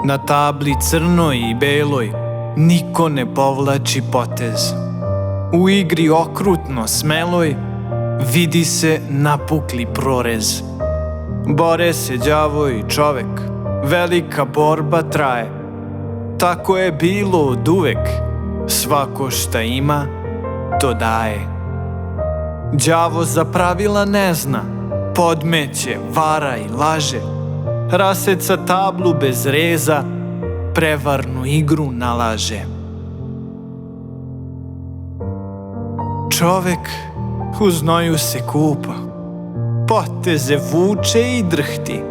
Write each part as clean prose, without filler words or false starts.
Na tabli crnoj i beloj niko ne povlači potez. U igri okrutno smeloj vidi se napukli prorez. Bore se đavo i čovek, velika borba traje. Tako je bilo oduvek, svako šta ima, to daje. Đavo za pravila ne zna, podmeće, vara i laže. Raseca tablu bez reza, prevarnu igru nalaže. Čovek u znoju se kupa, poteze vuče i drhti,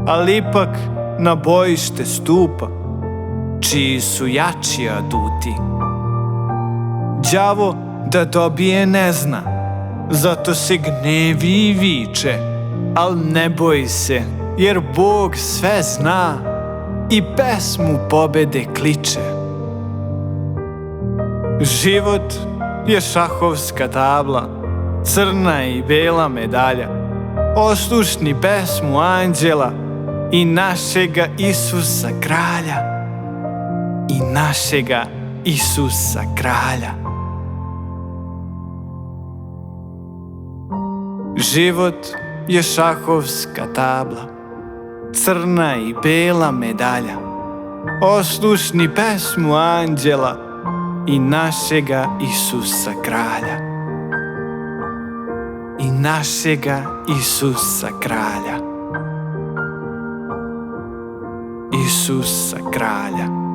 ali ipak na bojište stupa, čiji su jači aduti. Đavo da dobije ne zna, zato se gnevi i viče, al ne boji se, jer Bog sve zna i pesmu pobede kliče. Život je šahovska tabla, crna i bela medalja. Oslušni pesmu anđela i našega Isusa kralja. I našega Isusa kralja. Život je šahovska tabla, crna i bela medalja. Oslušni pesmu anđela i našega Isusa kralja. I našega Isusa kralja. Isusa kralja.